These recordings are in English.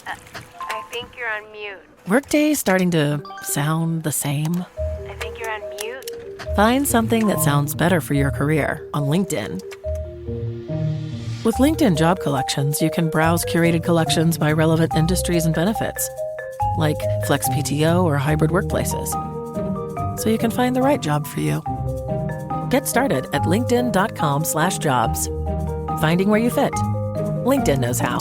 I think you're on mute. Workday starting to sound the same? I think you're on mute. Find something that sounds better for your career on LinkedIn. With LinkedIn Job Collections, you can browse curated collections by relevant industries and benefits, like flex PTO or hybrid workplaces, so you can find the right job for you. Get started at linkedin.com/jobs. Finding where you fit. LinkedIn knows how.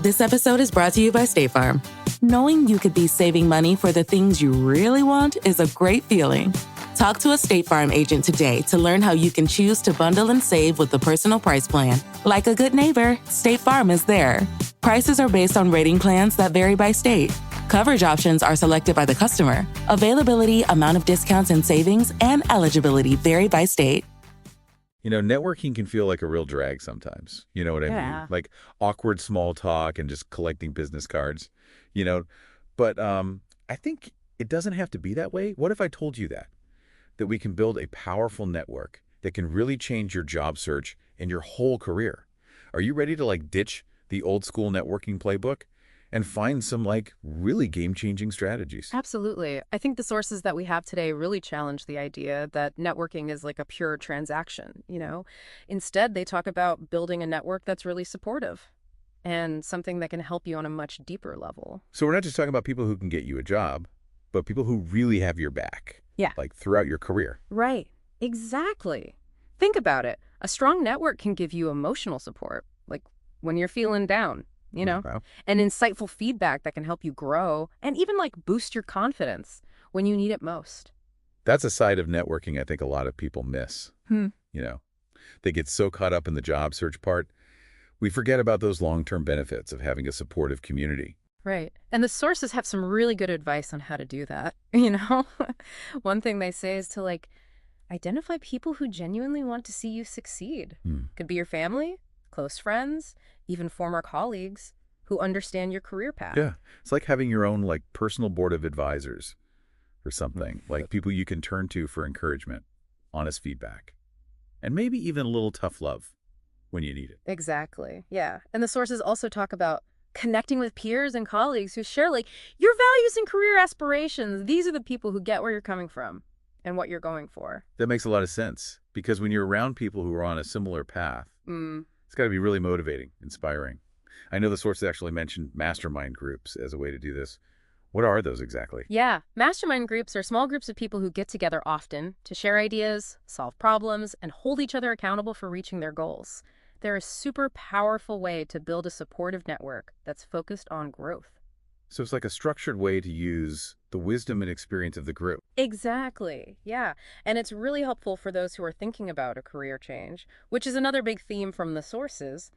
This episode is brought to you by State Farm. Knowing you could be saving money for the things you really want is a great feeling. Talk to a State Farm agent today to learn how you can choose to bundle and save with the Personal Price Plan. Like a good neighbor, State Farm is there. Prices are based on rating plans that vary by state. Coverage options are selected by the customer. Availability, amount of discounts and savings, and eligibility vary by state. You know, networking can feel like a real drag sometimes. You know what I mean? Like awkward small talk and just collecting business cards, you know. But I think it doesn't have to be that way. What if I told you that we can build a powerful network that can really change your job search and your whole career? Are you ready to like ditch the old school networking playbook and find some like really game-changing strategies? Absolutely. I think the sources that we have today really challenge the idea that networking is like a pure transaction, you know? Instead, they talk about building a network that's really supportive and something that can help you on a much deeper level. So we're not just talking about people who can get you a job, but people who really have your back. Yeah. Like throughout your career. Right. Exactly. Think about it. A strong network can give you emotional support, like when you're feeling down, you know, Wow. and insightful feedback that can help you grow and even like boost your confidence when you need it most. That's a side of networking I think a lot of people miss. You know, they get so caught up in the job search part, we forget about those long-term benefits of having a supportive community. Right. And the sources have some really good advice on how to do that. You know, one thing they say is to like identify people who genuinely want to see you succeed. Could be your family, close friends, even former colleagues who understand your career path. Yeah. It's like having your own like personal board of advisors or something, like people you can turn to for encouragement, honest feedback, and maybe even a little tough love when you need it. Exactly. Yeah. And the sources also talk about connecting with peers and colleagues who share like your values and career aspirations. These are the people who get where you're coming from and what you're going for. That makes a lot of sense because when you're around people who are on a similar path, it's got to be really motivating, inspiring. I know the sources actually mentioned mastermind groups as a way to do this. What are those exactly? Yeah. Mastermind groups are small groups of people who get together often to share ideas, solve problems, and hold each other accountable for reaching their goals. They're a super powerful way to build a supportive network that's focused on growth. So it's like a structured way to use the wisdom and experience of the group. Exactly. Yeah. And it's really helpful for those who are thinking about a career change, which is another big theme from the sources,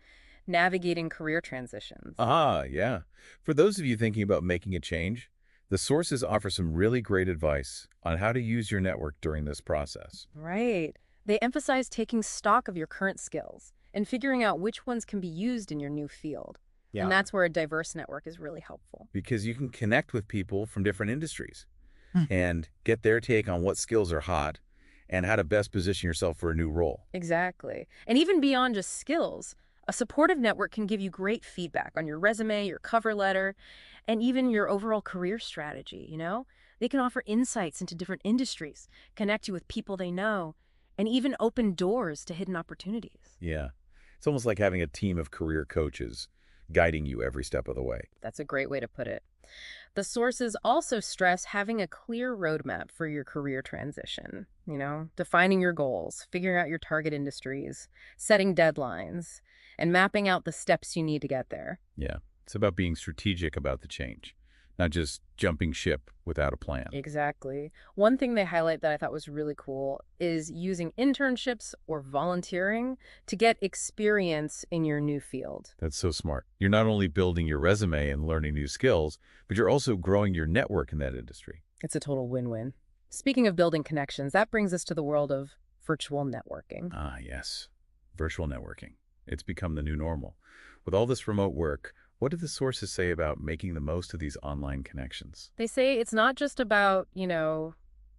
navigating career transitions. Ah, yeah. For those of you thinking about making a change, the sources offer some really great advice on how to use your network during this process. Right. They emphasize taking stock of your current skills and figuring out which ones can be used in your new field. Yeah. And that's where a diverse network is really helpful. Because you can connect with people from different industries and get their take on what skills are hot and how to best position yourself for a new role. Exactly. And even beyond just skills, a supportive network can give you great feedback on your resume, your cover letter, and even your overall career strategy, you know? They can offer insights into different industries, connect you with people they know, and even open doors to hidden opportunities. Yeah. It's almost like having a team of career coaches guiding you every step of the way. That's a great way to put it. The sources also stress having a clear roadmap for your career transition, you know, defining your goals, figuring out your target industries, setting deadlines, and mapping out the steps you need to get there. Yeah. It's about being strategic about the change, not just jumping ship without a plan. Exactly. One thing they highlight that I thought was really cool is using internships or volunteering to get experience in your new field. That's so smart. You're not only building your resume and learning new skills, but you're also growing your network in that industry. It's a total win-win. Speaking of building connections, that brings us to the world of virtual networking. Ah, yes. Virtual networking. It's become the new normal. With all this remote work, what do the sources say about making the most of these online connections? They say it's not just about,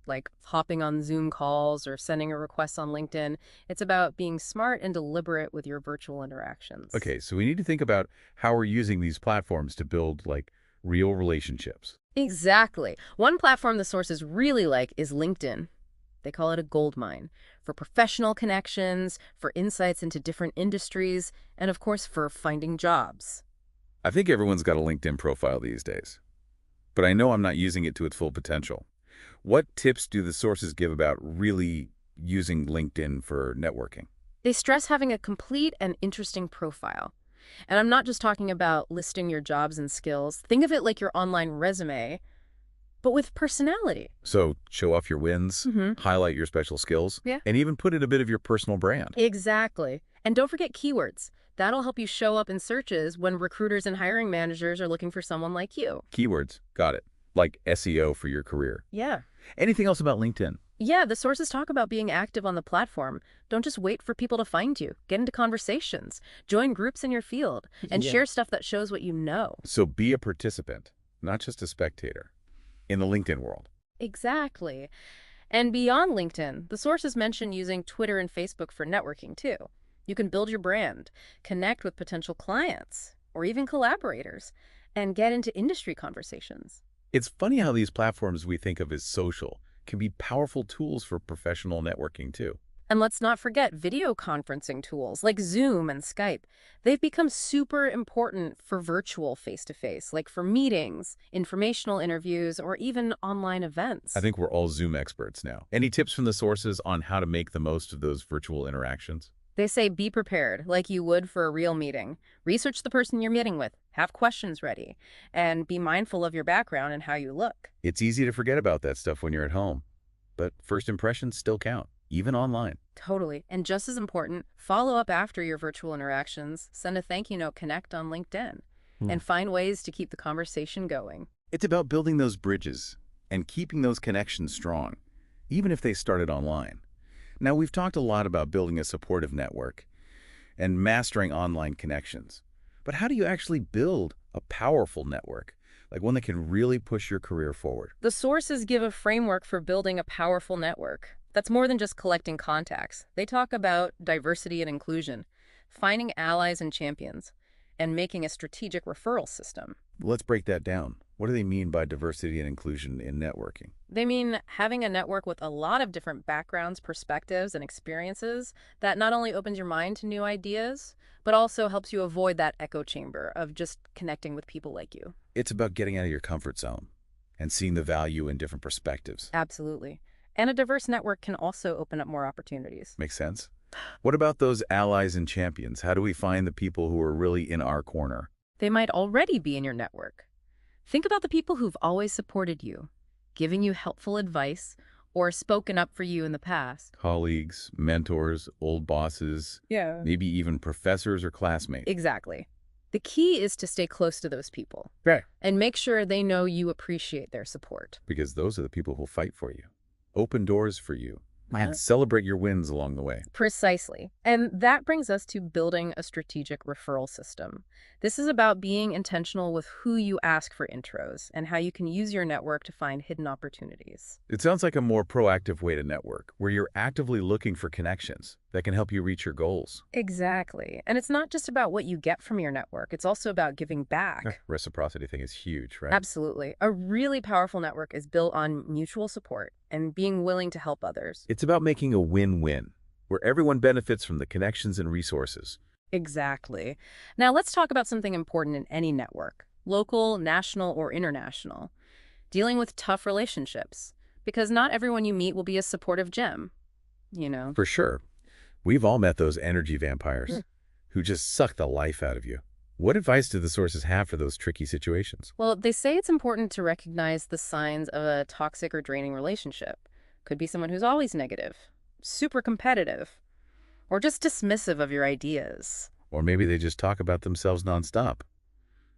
like hopping on Zoom calls or sending a request on LinkedIn. It's about being smart and deliberate with your virtual interactions. Okay, so we need to think about how we're using these platforms to build, like, real relationships. Exactly. One platform the sources really like is LinkedIn. They call it a gold mine for professional connections, for insights into different industries, and of course for finding jobs. I think everyone's got a LinkedIn profile these days, but I know I'm not using it to its full potential. What tips do the sources give about really using LinkedIn for networking? They stress having a complete and interesting profile. And I'm not just talking about listing your jobs and skills. Think of it like your online resume, but with personality. So show off your wins, highlight your special skills, Yeah. and even put in a bit of your personal brand. Exactly. And don't forget keywords. That'll help you show up in searches when recruiters and hiring managers are looking for someone like you. Keywords, got it. Like SEO for your career. Yeah. Anything else about LinkedIn? Yeah, the sources talk about being active on the platform. Don't just wait for people to find you. Get into conversations, join groups in your field, and share stuff that shows what you know. So be a participant, not just a spectator, in the LinkedIn world. Exactly. And beyond LinkedIn, the sources mention using Twitter and Facebook for networking too. You can build your brand, connect with potential clients, or even collaborators, and get into industry conversations. It's funny how these platforms we think of as social can be powerful tools for professional networking too. And let's not forget video conferencing tools like Zoom and Skype. They've become super important for virtual face-to-face, like for meetings, informational interviews, or even online events. I think we're all Zoom experts now. Any tips from the sources on how to make the most of those virtual interactions? They say be prepared, like you would for a real meeting. Research the person you're meeting with, have questions ready, and be mindful of your background and how you look. It's easy to forget about that stuff when you're at home, but first impressions still count, even online. Totally. And just as important, follow up after your virtual interactions, send a thank you note, connect on LinkedIn, and find ways to keep the conversation going. It's about building those bridges and keeping those connections strong, even if they started online. Now, we've talked a lot about building a supportive network and mastering online connections. But how do you actually build a powerful network, like one that can really push your career forward? The sources give a framework for building a powerful network. That's more than just collecting contacts. They talk about diversity and inclusion, finding allies and champions, and making a strategic referral system. Let's break that down. What do they mean by diversity and inclusion in networking? They mean having a network with a lot of different backgrounds, perspectives, and experiences that not only opens your mind to new ideas, but also helps you avoid that echo chamber of just connecting with people like you. It's about getting out of your comfort zone and seeing the value in different perspectives. Absolutely. And a diverse network can also open up more opportunities. Makes sense? What about those allies and champions? How do we find the people who are really in our corner? They might already be in your network. Think about the people who've always supported you, given you helpful advice, or spoken up for you in the past. Colleagues, mentors, old bosses, maybe even professors or classmates. Exactly. The key is to stay close to those people. Right. And make sure they know you appreciate their support. Because those are the people who'll fight for you, open doors for you, and celebrate your wins along the way. Precisely. And that brings us to building a strategic referral system. This is about being intentional with who you ask for intros and how you can use your network to find hidden opportunities. It sounds like a more proactive way to network, where you're actively looking for connections that can help you reach your goals. Exactly. And it's not just about what you get from your network. It's also about giving back. Reciprocity thing is huge, right? Absolutely. A really powerful network is built on mutual support and being willing to help others. It's about making a win-win, where everyone benefits from the connections and resources. Exactly. Now let's talk about something important in any network, local, national, or international. Dealing with tough relationships, because not everyone you meet will be a supportive gem, you know. For sure. We've all met those energy vampires who just suck the life out of you. What advice do the sources have for those tricky situations? Well, they say it's important to recognize the signs of a toxic or draining relationship. Could be someone who's always negative, super competitive, or just dismissive of your ideas. Or maybe they just talk about themselves nonstop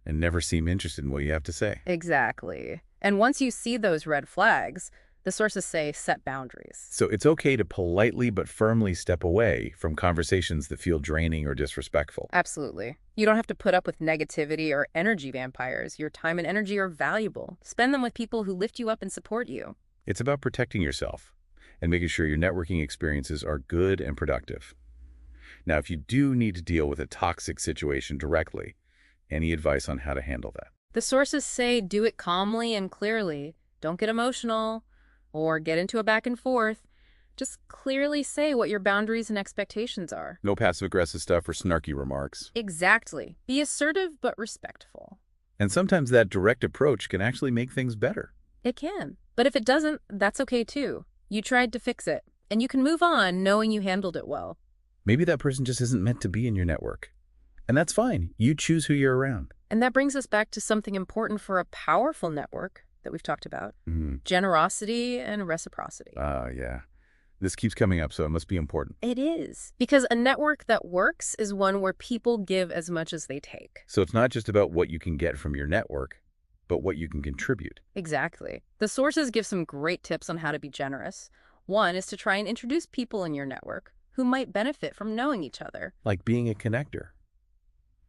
and never seem interested in what you have to say. Exactly. And once you see those red flags, the sources say set boundaries. So it's okay to politely but firmly step away from conversations that feel draining or disrespectful. Absolutely. You don't have to put up with negativity or energy vampires. Your time and energy are valuable. Spend them with people who lift you up and support you. It's about protecting yourself and making sure your networking experiences are good and productive. Now, if you do need to deal with a toxic situation directly, any advice on how to handle that? The sources say do it calmly and clearly. Don't get emotional or get into a back and forth. Just clearly say what your boundaries and expectations are. No passive-aggressive stuff or snarky remarks. Exactly. Be assertive but respectful. And sometimes that direct approach can actually make things better. It can. But if it doesn't, that's okay too. You tried to fix it, and you can move on knowing you handled it well. Maybe that person just isn't meant to be in your network. And that's fine. You choose who you're around. And that brings us back to something important for a powerful network that we've talked about. Generosity and reciprocity. Yeah. This keeps coming up, so it must be important. It is. Because a network that works is one where people give as much as they take. So it's not just about what you can get from your network, but what you can contribute. Exactly. The sources give some great tips on how to be generous. One is to try and introduce people in your network who might benefit from knowing each other. Like being a connector,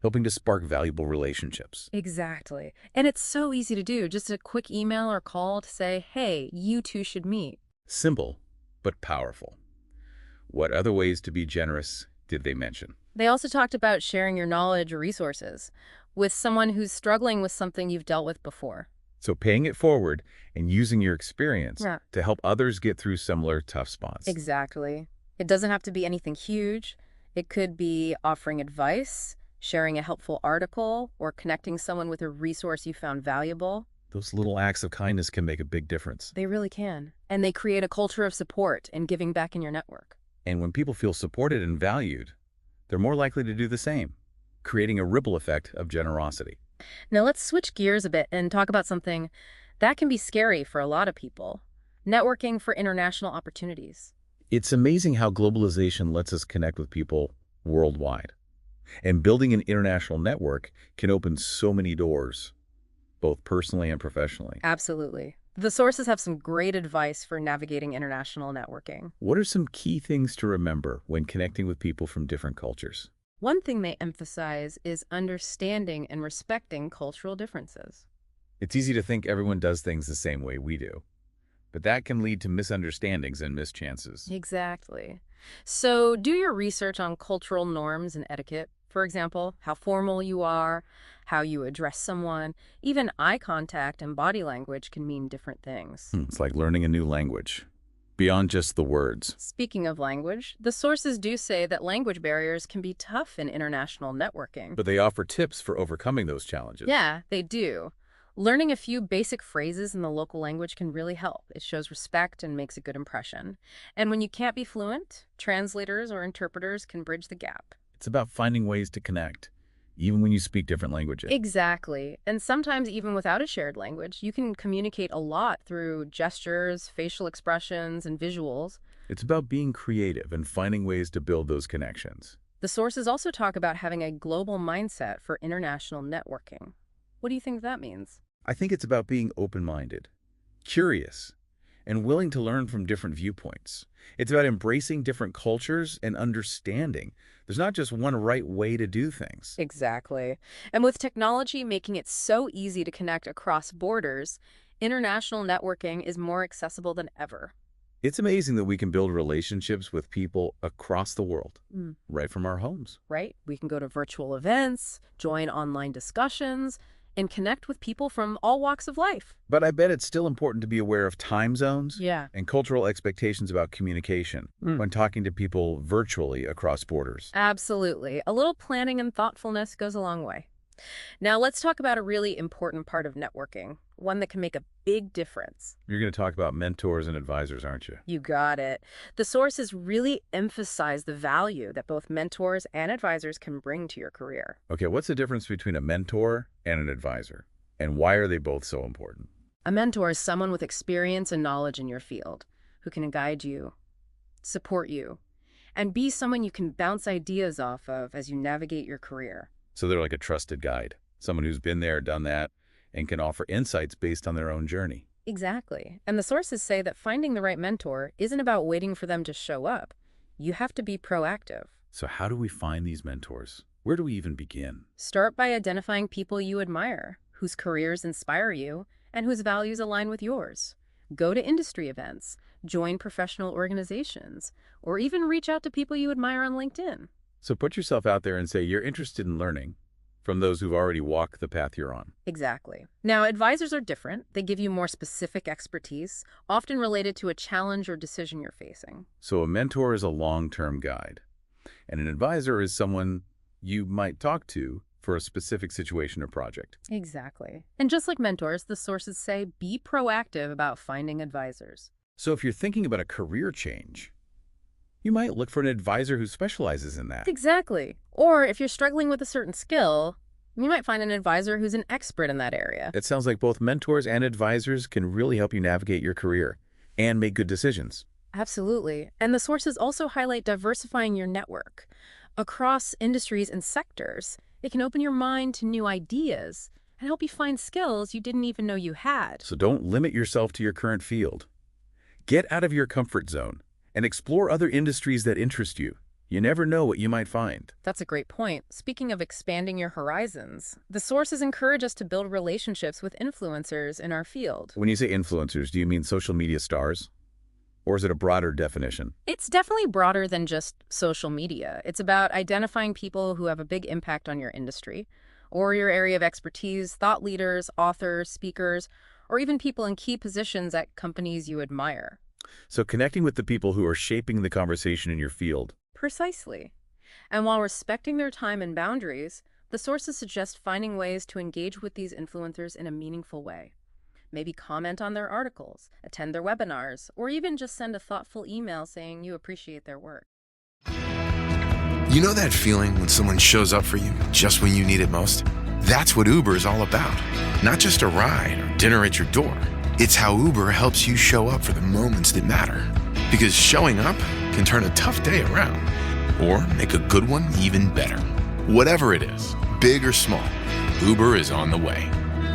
helping to spark valuable relationships. Exactly. And it's so easy to do. Just a quick email or call to say, hey, you two should meet. Simple, but powerful. What other ways to be generous did they mention? They also talked about sharing your knowledge or resources with someone who's struggling with something you've dealt with before. So paying it forward and using your experience Yeah. to help others get through similar tough spots. Exactly. It doesn't have to be anything huge. It could be offering advice, sharing a helpful article, or connecting someone with a resource you found valuable. Those little acts of kindness can make a big difference. They really can. And they create a culture of support and giving back in your network. And when people feel supported and valued, they're more likely to do the same, creating a ripple effect of generosity. Now let's switch gears a bit and talk about something that can be scary for a lot of people. Networking for international opportunities. It's amazing how globalization lets us connect with people worldwide. And building an international network can open so many doors, both personally and professionally. Absolutely. The sources have some great advice for navigating international networking. What are some key things to remember when connecting with people from different cultures? One thing they emphasize is understanding and respecting cultural differences. It's easy to think everyone does things the same way we do, but that can lead to misunderstandings and mischances. Exactly. So do your research on cultural norms and etiquette. For example, how formal you are, how you address someone. Even eye contact and body language can mean different things. It's like learning a new language, beyond just the words. Speaking of language, the sources do say that language barriers can be tough in international networking. But they offer tips for overcoming those challenges. Yeah, they do. Learning a few basic phrases in the local language can really help. It shows respect and makes a good impression. And when you can't be fluent, translators or interpreters can bridge the gap. It's about finding ways to connect, even when you speak different languages. Exactly. And sometimes even without a shared language, you can communicate a lot through gestures, facial expressions, and visuals. It's about being creative and finding ways to build those connections. The sources also talk about having a global mindset for international networking. What do you think that means? I think it's about being open-minded, curious, and willing to learn from different viewpoints. It's about embracing different cultures and understanding there's not just one right way to do things. Exactly. And with technology making it so easy to connect across borders, international networking is more accessible than ever. It's amazing that we can build relationships with people across the world, right from our homes. Right? We can go to virtual events, join online discussions, and connect with people from all walks of life. But I bet it's still important to be aware of time zones Yeah. and cultural expectations about communication when talking to people virtually across borders. Absolutely. A little planning and thoughtfulness goes a long way. Now let's talk about a really important part of networking, one that can make a big difference. You're going to talk about mentors and advisors, aren't you? You got it. The sources really emphasize the value that both mentors and advisors can bring to your career. Okay, what's the difference between a mentor and an advisor? And why are they both so important? A mentor is someone with experience and knowledge in your field who can guide you, support you, and be someone you can bounce ideas off of as you navigate your career. So they're like a trusted guide, someone who's been there, done that, and can offer insights based on their own journey. Exactly. And the sources say that finding the right mentor isn't about waiting for them to show up. You have to be proactive. So how do we find these mentors? Where do we even begin? Start by identifying people you admire, whose careers inspire you, and whose values align with yours. Go to industry events, join professional organizations, or even reach out to people you admire on LinkedIn. So put yourself out there and say you're interested in learning from those who've already walked the path you're on. Exactly. Now, advisors are different. They give you more specific expertise, often related to a challenge or decision you're facing. So a mentor is a long-term guide, and an advisor is someone you might talk to for a specific situation or project. Exactly. And just like mentors, the sources say be proactive about finding advisors. So if you're thinking about a career change, you might look for an advisor who specializes in that. Exactly. Or if you're struggling with a certain skill, you might find an advisor who's an expert in that area. It sounds like both mentors and advisors can really help you navigate your career and make good decisions. Absolutely. And the sources also highlight diversifying your network across industries and sectors. It can open your mind to new ideas and help you find skills you didn't even know you had. So don't limit yourself to your current field. Get out of your comfort zone and explore other industries that interest you. You never know what you might find. That's a great point. Speaking of expanding your horizons, the sources encourage us to build relationships with influencers in our field. When you say influencers, do you mean social media stars? Or is it a broader definition? It's definitely broader than just social media. It's about identifying people who have a big impact on your industry or your area of expertise, thought leaders, authors, speakers, or even people in key positions at companies you admire. So connecting with the people who are shaping the conversation in your field. Precisely. And while respecting their time and boundaries, the sources suggest finding ways to engage with these influencers in a meaningful way. Maybe comment on their articles, attend their webinars, or even just send a thoughtful email saying you appreciate their work. You know that feeling when someone shows up for you just when you need it most? That's what Uber is all about. Not just a ride or dinner at your door. It's how Uber helps you show up for the moments that matter. Because showing up can turn a tough day around or make a good one even better. Whatever it is, big or small, Uber is on the way.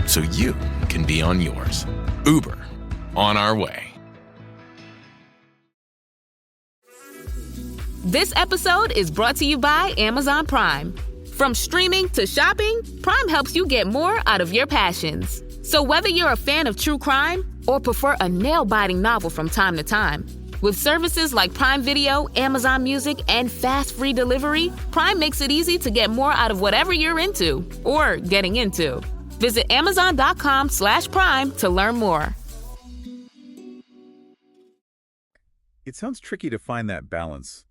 So you can be on yours. Uber, on our way. This episode is brought to you by Amazon Prime. From streaming to shopping, Prime helps you get more out of your passions. So whether you're a fan of true crime or prefer a nail-biting novel from time to time, with services like Prime Video, Amazon Music, and fast free delivery, Prime makes it easy to get more out of whatever you're into or getting into. Visit Amazon.com/Prime to learn more. It sounds tricky to find that balance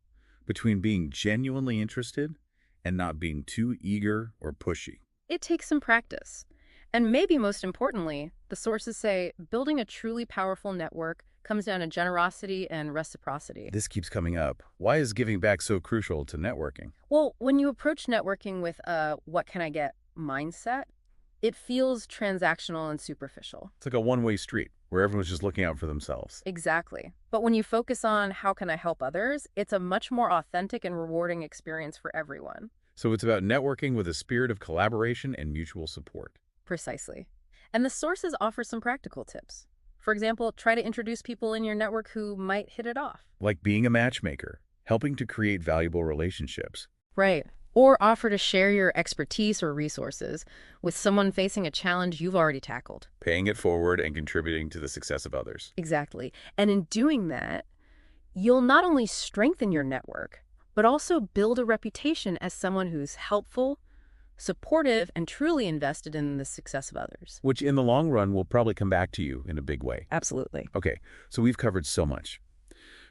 between being genuinely interested and not being too eager or pushy. It takes some practice. And maybe most importantly, the sources say building a truly powerful network comes down to generosity and reciprocity. This keeps coming up. Why is giving back so crucial to networking? Well, when you approach networking with a what can I get mindset, it feels transactional and superficial. It's like a one-way street where everyone's just looking out for themselves. Exactly. But when you focus on how can I help others, it's a much more authentic and rewarding experience for everyone. So it's about networking with a spirit of collaboration and mutual support. Precisely. And the sources offer some practical tips. For example, try to introduce people in your network who might hit it off. Like being a matchmaker, helping to create valuable relationships. Right. Or offer to share your expertise or resources with someone facing a challenge you've already tackled. Paying it forward and contributing to the success of others. Exactly. And in doing that, you'll not only strengthen your network, but also build a reputation as someone who's helpful, supportive, and truly invested in the success of others. Which in the long run will probably come back to you in a big way. Absolutely. Okay, so we've covered so much.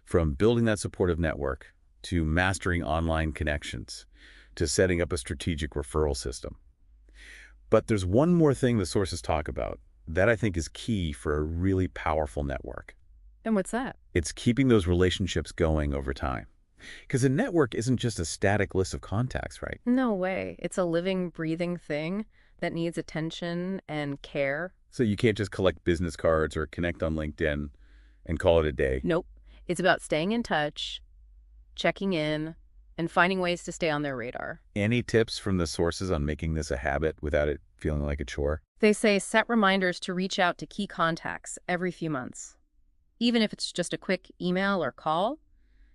From building that supportive network, to mastering online connections, to setting up a strategic referral system. But there's one more thing the sources talk about that I think is key for a really powerful network. And what's that? It's keeping those relationships going over time. Because a network isn't just a static list of contacts, right? No way. It's a living, breathing thing that needs attention and care. So you can't just collect business cards or connect on LinkedIn and call it a day. Nope. It's about staying in touch, checking in, and finding ways to stay on their radar. Any tips from the sources on making this a habit without it feeling like a chore? They say set reminders to reach out to key contacts every few months. Even if it's just a quick email or call,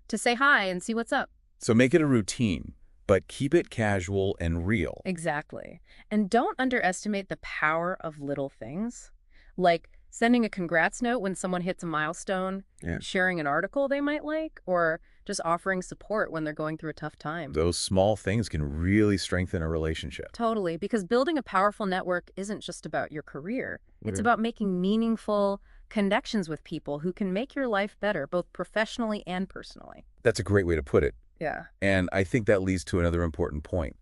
to say hi and see what's up. So make it a routine, but keep it casual and real. Exactly. And don't underestimate the power of little things, like Sending a congrats note when someone hits a milestone, Yeah. sharing an article they might like, or just offering support when they're going through a tough time. Those small things can really strengthen a relationship. Totally, because building a powerful network isn't just about your career. It's Yeah. about making meaningful connections with people who can make your life better, both professionally and personally. That's a great way to put it. Yeah, And I think that leads to another important point: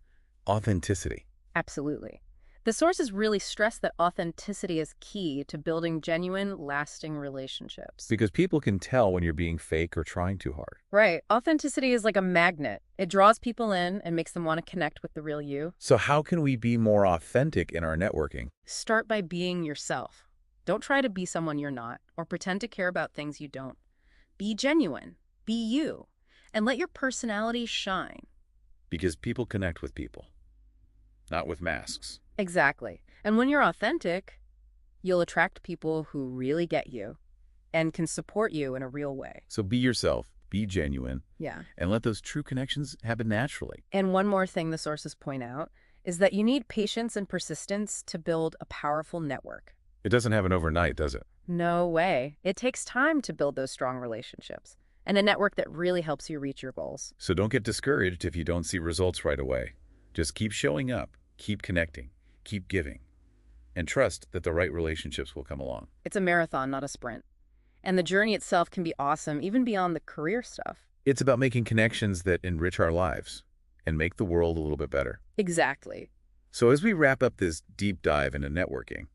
authenticity. absolutely. The sources really stress that authenticity is key to building genuine, lasting relationships. Because people can tell when you're being fake or trying too hard. Right. Authenticity is like a magnet. It draws people in and makes them want to connect with the real you. So how can we be more authentic in our networking? Start by being yourself. Don't try to be someone you're not or pretend to care about things you don't. Be genuine. Be you. And let your personality shine. Because people connect with people, not with masks. Exactly. And when you're authentic, you'll attract people who really get you and can support you in a real way. So be yourself, be genuine, Yeah. and let those true connections happen naturally. And one more thing the sources point out is that you need patience and persistence to build a powerful network. It doesn't happen overnight, does it? No way. It takes time to build those strong relationships and a network that really helps you reach your goals. So don't get discouraged if you don't see results right away. Just keep showing up, keep connecting, keep giving, and trust that the right relationships will come along. It's a marathon, not a sprint. And the journey itself can be awesome, even beyond the career stuff. It's about making connections that enrich our lives and make the world a little bit better. Exactly. So as we wrap up this deep dive into networking,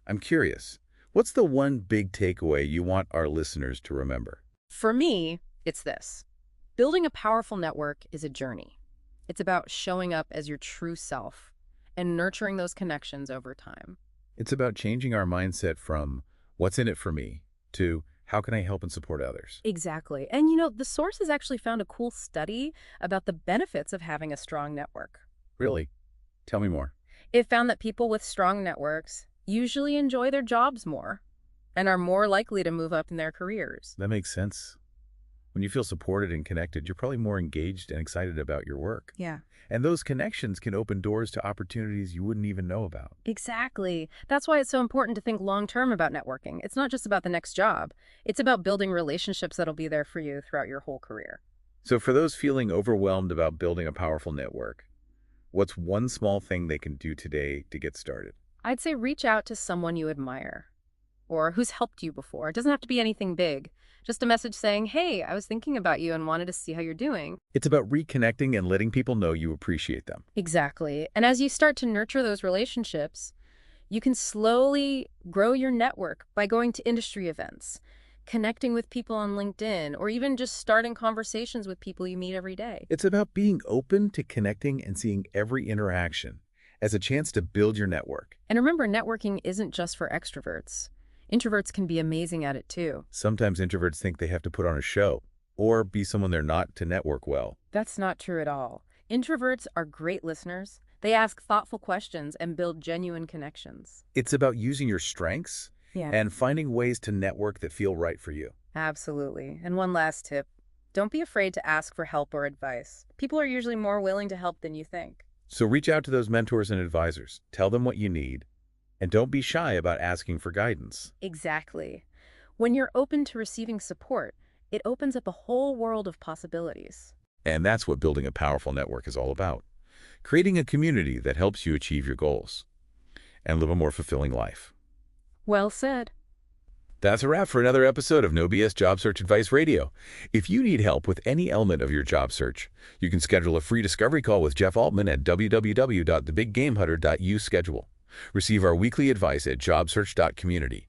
I'm curious, what's the one big takeaway you want our listeners to remember? For me, it's this. Building a powerful network is a journey. It's about showing up as your true self and nurturing those connections over time. It's about changing our mindset from what's in it for me to how can I help and support others? Exactly. And you know, the sources actually found a cool study about the benefits of having a strong network. Really? Tell me more. It found that people with strong networks usually enjoy their jobs more and are more likely to move up in their careers. That makes sense. When you feel supported and connected, you're probably more engaged and excited about your work. Yeah. And those connections can open doors to opportunities you wouldn't even know about. Exactly. That's why it's so important to think long-term about networking. It's not just about the next job. It's about building relationships that'll be there for you throughout your whole career. So for those feeling overwhelmed about building a powerful network, what's one small thing they can do today to get started? I'd say reach out to someone you admire or who's helped you before. It doesn't have to be anything big. Just a message saying, hey, I was thinking about you and wanted to see how you're doing. It's about reconnecting and letting people know you appreciate them. Exactly. And as you start to nurture those relationships, you can slowly grow your network by going to industry events, connecting with people on LinkedIn, or even just starting conversations with people you meet every day. It's about being open to connecting and seeing every interaction as a chance to build your network. And remember, networking isn't just for extroverts. Introverts can be amazing at it too. Sometimes introverts think they have to put on a show or be someone they're not to network well. That's not true at all. Introverts are great listeners. They ask thoughtful questions and build genuine connections. It's about using your strengths and finding ways to network that feel right for you. Absolutely. And one last tip. Don't be afraid to ask for help or advice. People are usually more willing to help than you think. So reach out to those mentors and advisors. Tell them what you need. And don't be shy about asking for guidance. Exactly. When you're open to receiving support, it opens up a whole world of possibilities. And that's what building a powerful network is all about. Creating a community that helps you achieve your goals and live a more fulfilling life. Well said. That's a wrap for another episode of No BS Job Search Advice Radio. If you need help with any element of your job search, you can schedule a free discovery call with Jeff Altman at www.thebiggamehunter.you schedule. Receive our weekly advice at JobSearch.Community.